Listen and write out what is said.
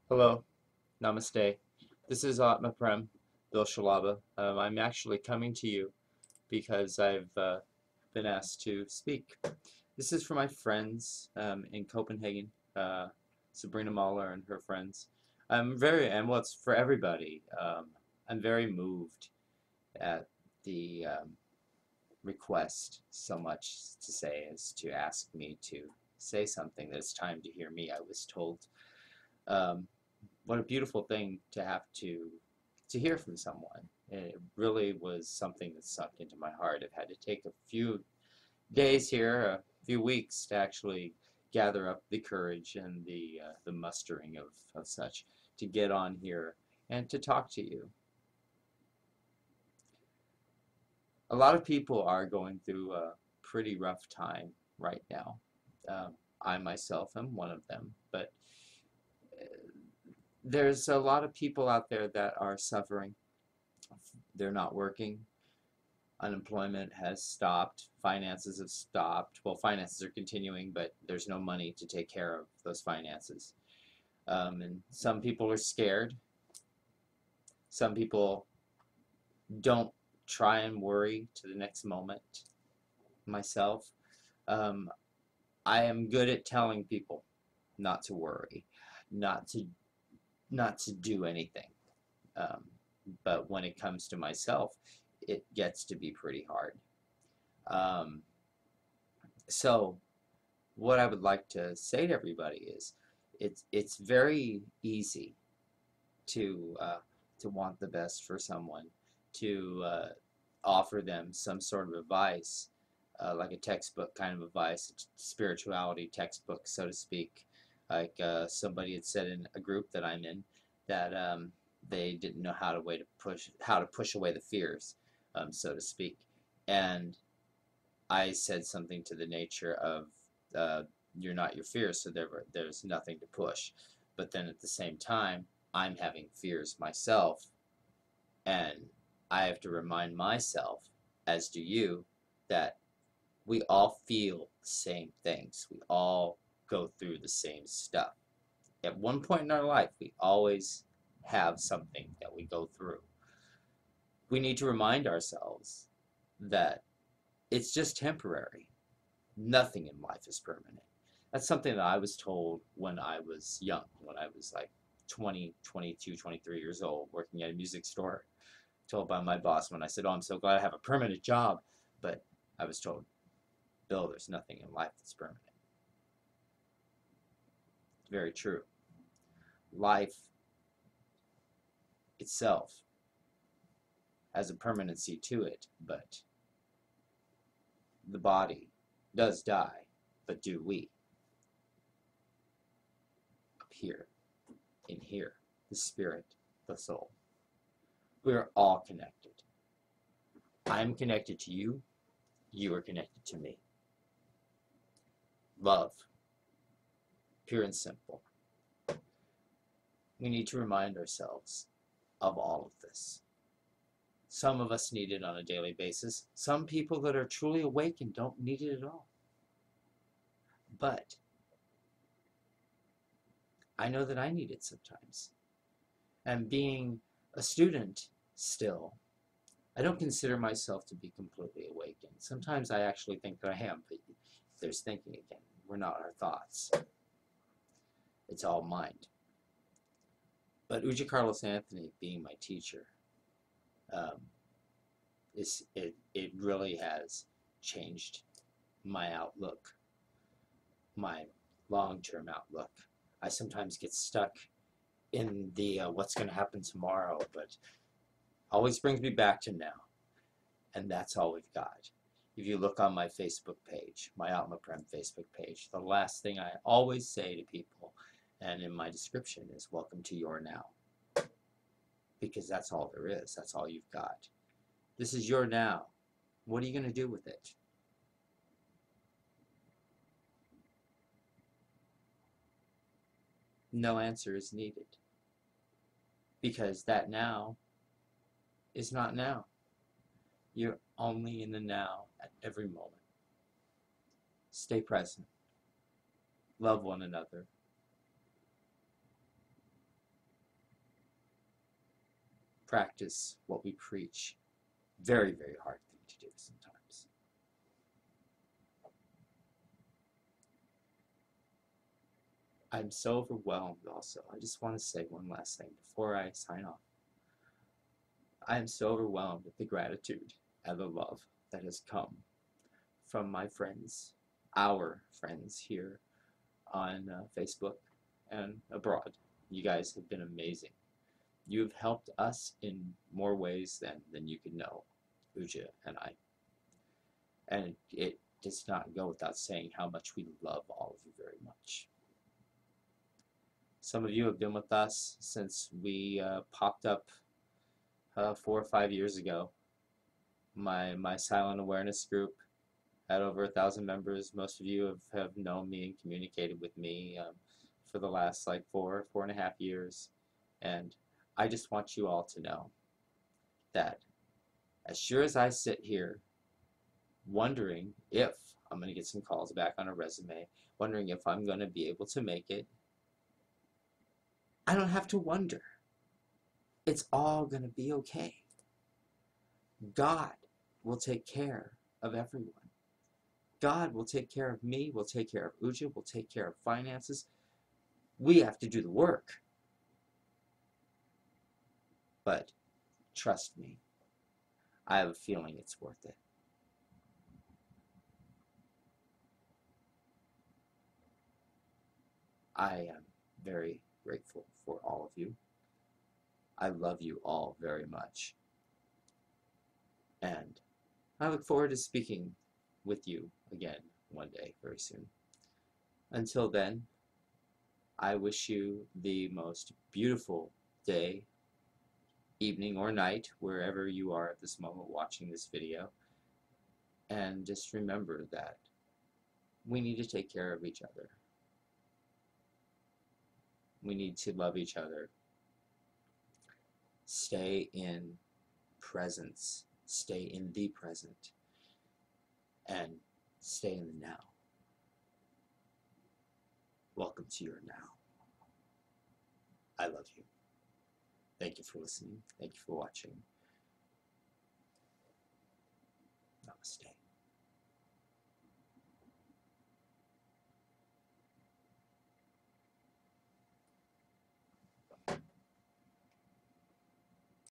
Hello, namaste. This is Atma Prem, Bill Shalaba. I'm actually coming to you because I've been asked to speak. This is for my friends in Copenhagen, Sabrina Mahler and her friends. And well, it's for everybody. I'm very moved at the request so much to say as to ask me to say something that it's time to hear me, I was told. Um, what a beautiful thing to have to hear from someone. It really was something that sunk into my heart. I've had to take a few days here, a few weeks to actually gather up the courage and the mustering of such to get on here and to talk to you. A lot of people are going through a pretty rough time right now. I myself am one of them, but there's a lot of people out there that are suffering. They're not working. Unemployment has stopped. Finances have stopped. Well, finances are continuing, but there's no money to take care of those finances. And some people are scared. Some people don't try and worry to the next moment. Myself, um, I am good at telling people not to worry, not to not to do anything. Um, but when it comes to myself, it gets to be pretty hard. Um, so what I would like to say to everybody is, it's very easy to want the best for someone, to offer them some sort of advice, like a textbook kind of advice, spirituality textbook, so to speak. Like somebody had said in a group that I'm in that they didn't know how to push away the fears, so to speak, and I said something to the nature of uh, you're not your fears, so there's nothing to push. But then at the same time, I'm having fears myself, and I have to remind myself, as do you, that we all feel the same things. We all go through the same stuff. At one point in our life, we always have something that we go through. We need to remind ourselves that it's just temporary. Nothing in life is permanent. That's something that I was told when I was young, when I was like 20, 22, 23 years old, working at a music store. Told by my boss when I said, "Oh, I'm so glad I have a permanent job." But I was told, "Bill, there's nothing in life that's permanent." It's very true. Life itself has a permanency to it, but the body does die. But do we? Up here, in here, the spirit, the soul. We are all connected. I'm connected to you. You are connected to me. Love, pure and simple. We need to remind ourselves of all of this. Some of us need it on a daily basis. Some people that are truly awakened don't need it at all. But I know that I need it sometimes. And being a student still, I don't consider myself to be completely awakened. Sometimes I actually think that I am, but there's thinking again. We're not our thoughts. It's all mind. But Uji Carlos Anthony, being my teacher, um, it really has changed my outlook, my long-term outlook. I sometimes get stuck in the what's going to happen tomorrow, but always brings me back to now, and that's all we've got. If you look on my Facebook page, my Atma Prem Facebook page, the last thing I always say to people, and in my description, is "Welcome to your now," because that's all there is. That's all you've got. This is your now. What are you going to do with it? No answer is needed, because that now is not now. You're only in the now at every moment. Stay present. Love one another. practice what we preach. Very, very hard thing to do sometimes. I'm so overwhelmed also. I just want to say one last thing before I sign off. I am so overwhelmed with the gratitude and the love that has come from my friends, our friends here on Facebook and abroad. You guys have been amazing. You have helped us in more ways than you can know, Uja and I. And it does not go without saying how much we love all of you very much. Some of you have been with us since we popped up 4 or 5 years ago. My silent awareness group had over 1,000 members. Most of you have known me and communicated with me for the last like 4.5 years. And I just want you all to know that as sure as I sit here wondering if I'm going to get some calls back on a resume, wondering if I'm going to be able to make it, I don't have to wonder. It's all going to be okay. God will take care of everyone. God will take care of me, will take care of Uja, will take care of finances. We have to do the work. But trust me, I have a feeling it's worth it. I am very grateful for all of you. I love you all very much. And I look forward to speaking with you again one day, very soon. Until then, I wish you the most beautiful day, evening, or night, wherever you are at this moment watching this video. And just remember that we need to take care of each other. We need to love each other. Stay in presence. Stay in the present. And stay in the now. Welcome to your now. I love you. Thank you for listening. Thank you for watching. Namaste.